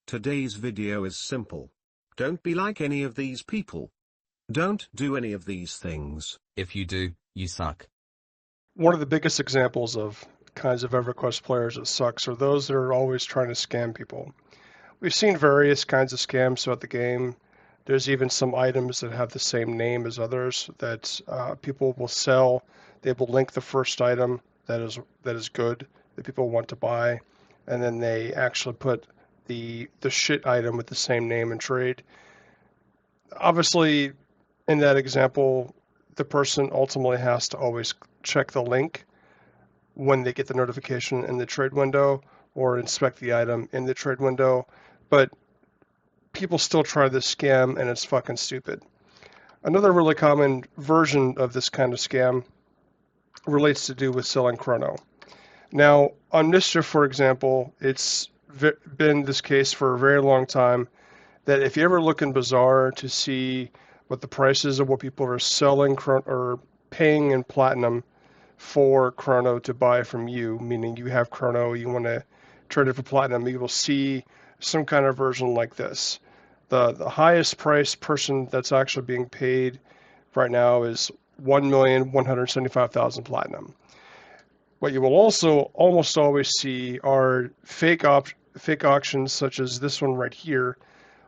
Today's video is simple. Don't be like any of these people. Don't do any of these things. If you do, you suck. One of the biggest examples of kinds of Everquest players that sucks are those that are always trying to scam people. We've seen various kinds of scams throughout the game. There's even some items that have the same name as others that people will sell. They will link the first item that is good that people want to buy, and then they actually put the shit item with the same name and trade. Obviously, in that example, the person ultimately has to always check the link when they get the notification in the trade window or inspect the item in the trade window, but people still try this scam and it's fucking stupid. Another really common version of this kind of scam relates to do with selling chrono. Now, on Mischief, for example, it's been this case for a very long time that if you ever look in Bazaar to see what the prices of what people are selling or paying in platinum for chrono to buy from you, meaning you have chrono, you want to trade it for platinum, you will see some kind of version like this. The highest price person that's actually being paid right now is 1,175,000 platinum. What you will also almost always see are fake auctions such as this one right here,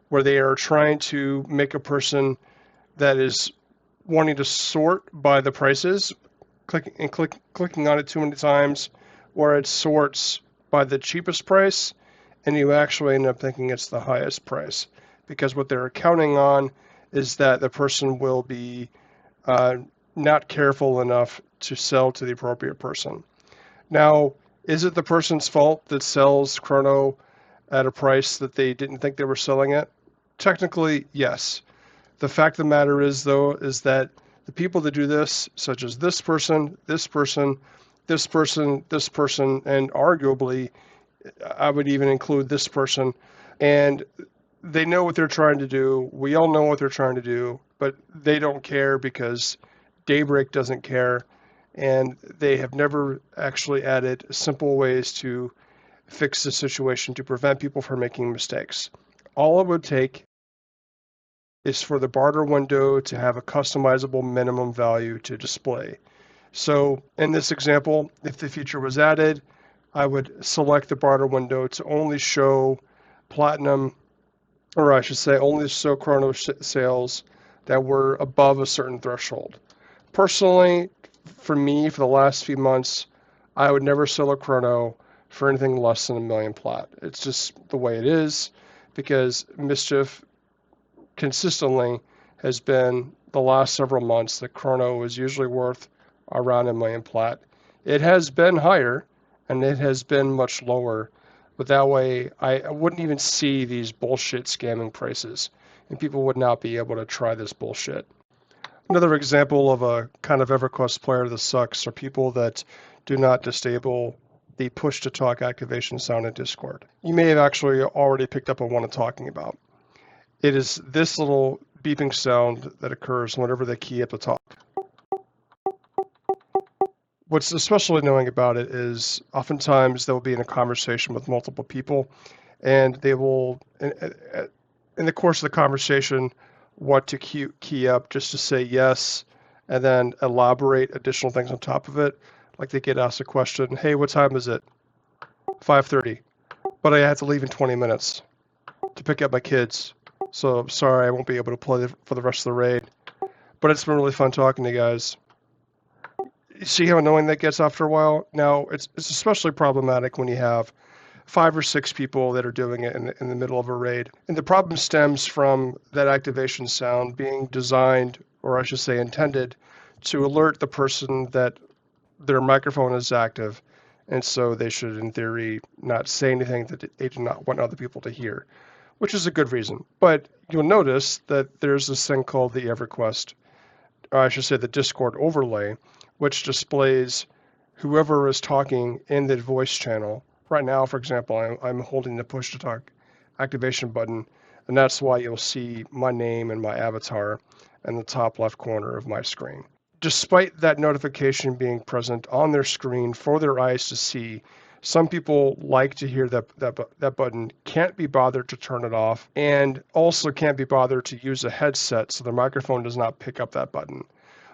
where they are trying to make a person that is wanting to sort by the prices, clicking on it too many times, where it sorts by the cheapest price, and you actually end up thinking it's the highest price, because what they're counting on is that the person will be not careful enough to sell to the appropriate person. Now, is it the person's fault that sells chrono at a price that they didn't think they were selling it? Technically, yes. The fact of the matter is, though, is that the people that do this, such as this person, this person, this person, this person, and arguably, I would even include this person, and they know what they're trying to do. We all know what they're trying to do, but they don't care because Daybreak doesn't care, and they have never actually added simple ways to fix the situation to prevent people from making mistakes. All it would take is for the barter window to have a customizable minimum value to display. So in this example, if the feature was added, I would select the barter window to only show platinum, or I should say only show chrono sales that were above a certain threshold. Personally, for me, for the last few months, I would never sell a chrono for anything less than 1 million plat. It's just the way it is, because Mischief consistently has been the last several months that chrono is usually worth around 1 million plat. It has been higher and it has been much lower, but that way I wouldn't even see these bullshit scamming prices, and people would not be able to try this bullshit. Another example of a kind of Everquest player that sucks are people that do not disable the push-to-talk activation sound in Discord. You may have actually already picked up on what I'm talking about. It is this little beeping sound that occurs whenever they key at the top. What's especially annoying about it is oftentimes they will be in a conversation with multiple people, and they will, in the course of the conversation, want to key up just to say yes, and then elaborate additional things on top of it. Like they get asked a question, hey, what time is it? 5:30. But I have to leave in 20 minutes to pick up my kids. So I'm sorry I won't be able to play for the rest of the raid. But it's been really fun talking to you guys. You see how annoying that gets after a while? Now, it's especially problematic when you have 5 or 6 people that are doing it in the middle of a raid. And the problem stems from that activation sound being designed, or I should say intended, to alert the person that their microphone is active. And so they should, in theory, not say anything that they do not want other people to hear, which is a good reason. But you'll notice that there's this thing called the Everquest, or I should say the Discord overlay, which displays whoever is talking in the voice channel. Right now, for example, I'm holding the push-to-talk activation button, and that's why you'll see my name and my avatar in the top left corner of my screen. Despite that notification being present on their screen for their eyes to see, Some people like to hear that button, can't be bothered to turn it off, and also can't be bothered to use a headset so their microphone does not pick up that button,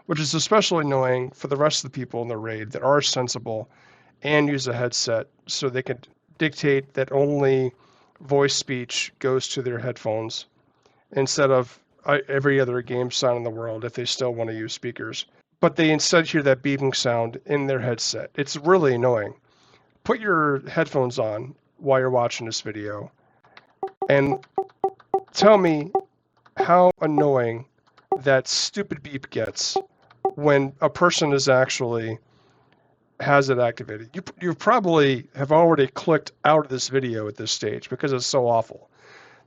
which is especially annoying for the rest of the people in the raid that are sensible and use a headset so they can dictate that only voice speech goes to their headphones instead of every other game sound in the world if they still want to use speakers. But they instead hear that beeping sound in their headset. It's really annoying. Put your headphones on while you're watching this video and tell me how annoying that stupid beep gets when a person is actually has it activated. You probably have already clicked out of this video at this stage because it's so awful.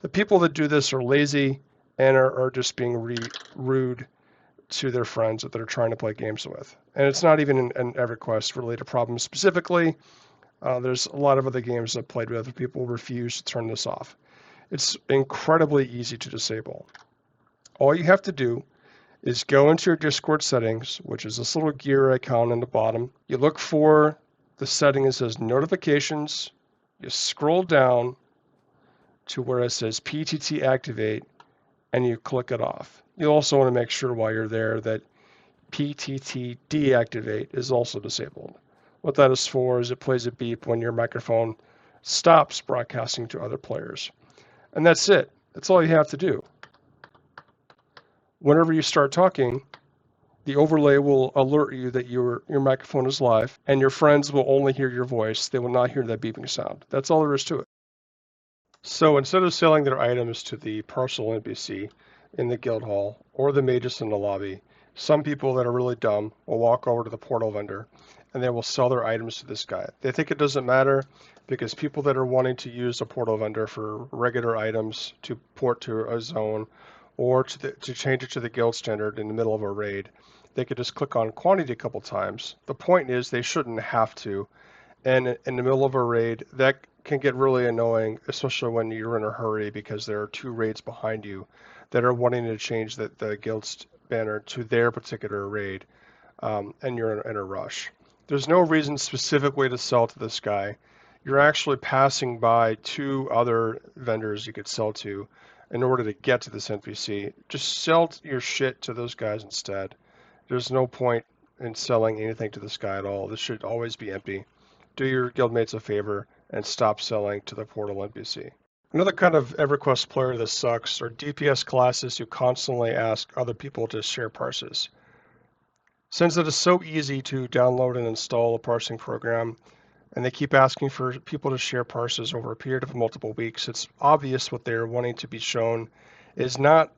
The people that do this are lazy and are just being rude to their friends that they're trying to play games with. And it's not even an EverQuest related problem specifically. There's a lot of other games I've played with where people refuse to turn this off. It's incredibly easy to disable. All you have to do is go into your Discord settings, which is this little gear icon in the bottom. You look for the setting that says notifications. You scroll down to where it says PTT activate, and you click it off. You'll also want to make sure while you're there that PTT deactivate is also disabled. What that is for is it plays a beep when your microphone stops broadcasting to other players. And that's it. That's all you have to do. Whenever you start talking, the overlay will alert you that your microphone is live, and your friends will only hear your voice. They will not hear that beeping sound. That's all there is to it. So instead of selling their items to the parcel NPC in the guild hall or the mages in the lobby, some people that are really dumb will walk over to the portal vendor and they will sell their items to this guy. They think it doesn't matter because people that are wanting to use a portal vendor for regular items to port to a zone or to change it to the guild standard in the middle of a raid, they could just click on quantity a couple times. The point is they shouldn't have to. And in the middle of a raid, that can get really annoying, especially when you're in a hurry because there are 2 raids behind you that are wanting to change the guild's banner to their particular raid, and you're in a rush. There's no reason specifically to sell to this guy. You're actually passing by 2 other vendors you could sell to in order to get to this NPC. Just sell your shit to those guys instead. There's no point in selling anything to this guy at all. This should always be empty. Do your guildmates a favor and stop selling to the portal NPC. Another kind of EverQuest player that sucks are DPS classes who constantly ask other people to share parses. Since it is so easy to download and install a parsing program, and they keep asking for people to share parses over a period of multiple weeks, it's obvious what they're wanting to be shown is not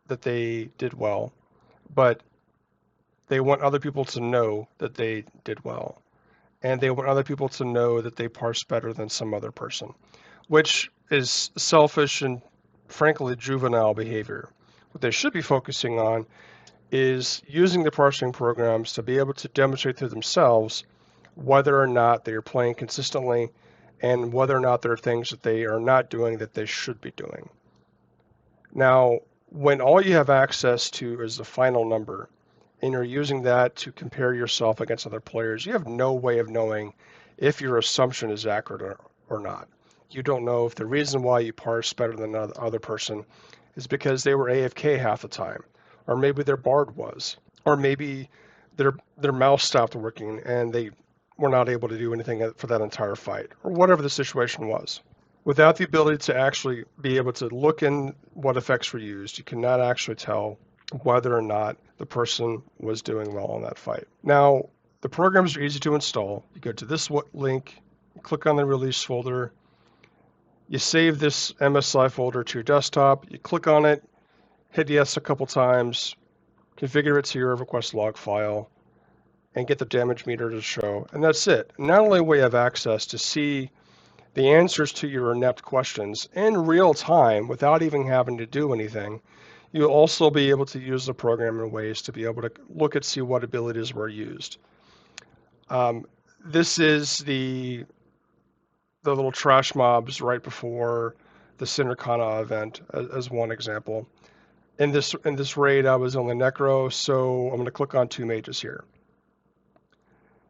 that they did well, but they want other people to know that they did well. And they want other people to know that they parse better than some other person, which is selfish and frankly juvenile behavior. What they should be focusing on is using the parsing programs to be able to demonstrate to themselves whether or not they are playing consistently and whether or not there are things that they are not doing that they should be doing. Now, when all you have access to is the final number, and you're using that to compare yourself against other players, you have no way of knowing if your assumption is accurate or not. You don't know if the reason why you parse better than the other person is because they were AFK half the time, or maybe their bard was, or maybe their mouse stopped working and they were not able to do anything for that entire fight, or whatever the situation was. Without the ability to actually be able to look in what effects were used, you cannot actually tell whether or not the person was doing well on that fight. Now, the programs are easy to install. You go to this link, click on the release folder, you save this MSI folder to your desktop, you click on it, hit yes a couple times, configure it to your EverQuest log file, and get the damage meter to show, and that's it. Not only will you have access to see the answers to your inept questions in real time without even having to do anything, you'll also be able to use the program in ways to be able to look and see what abilities were used. This is the little trash mobs right before the Sinnerkana event as one example. In this raid, I was on the Necro, so I'm going to click on 2 mages here.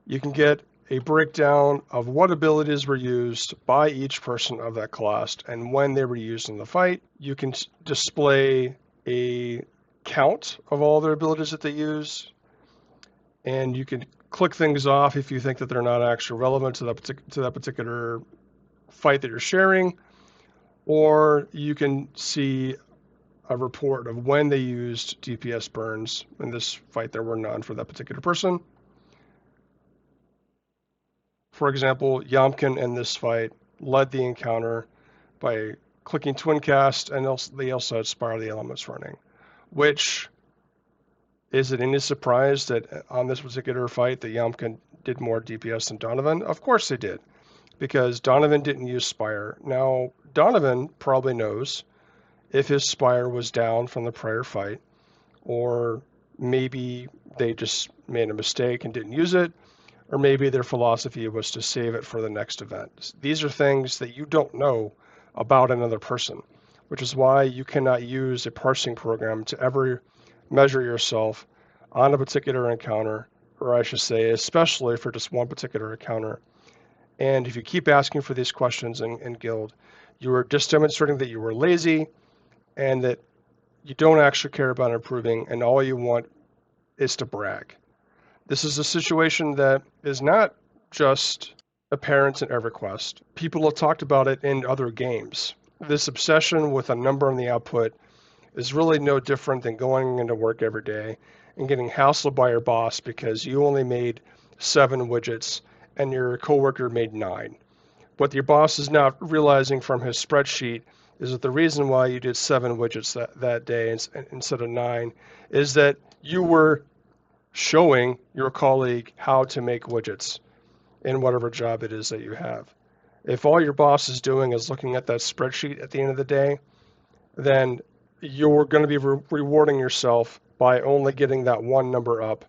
You can get a breakdown of what abilities were used by each person of that class and when they were used in the fight. You can display a count of all their abilities that they use, and you can click things off if you think that they're not actually relevant to that particular fight that you're sharing, or you can see a report of when they used DPS burns. In this fight, there were none for that particular person. For example, Yamkin in this fight led the encounter by clicking Twin Cast, and they also had Spire of the Elements running, which is it any surprise that on this particular fight that Yamkin did more DPS than Donovan? Of course they did, because Donovan didn't use Spire. Now, Donovan probably knows if his Spire was down from the prior fight, or maybe they just made a mistake and didn't use it, or maybe their philosophy was to save it for the next event. These are things that you don't know about another person, which is why you cannot use a parsing program to ever measure yourself on a particular encounter, or I should say, especially for just one particular encounter. And if you keep asking for these questions in Guild, you are just demonstrating that you were lazy and that you don't actually care about improving, and all you want is to brag. This is a situation that is not just apparent in Everquest. People have talked about it in other games. This obsession with a number on the output is really no different than going into work every day and getting hassled by your boss because you only made 7 widgets and your coworker made 9. What your boss is not realizing from his spreadsheet is that the reason why you did 7 widgets that day instead of 9 is that you were showing your colleague how to make widgets in whatever job it is that you have. If all your boss is doing is looking at that spreadsheet at the end of the day, then you're going to be rewarding yourself by only getting that one number up,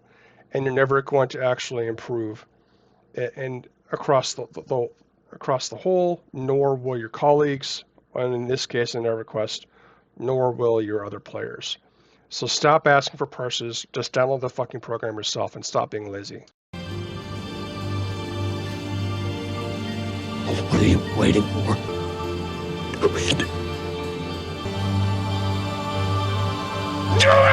and you're never going to actually improve and across the whole, nor will your colleagues, and in this case in Everquest, nor will your other players. So stop asking for parses, just download the fucking program yourself and stop being lazy. What are you waiting for? Do it! Do it!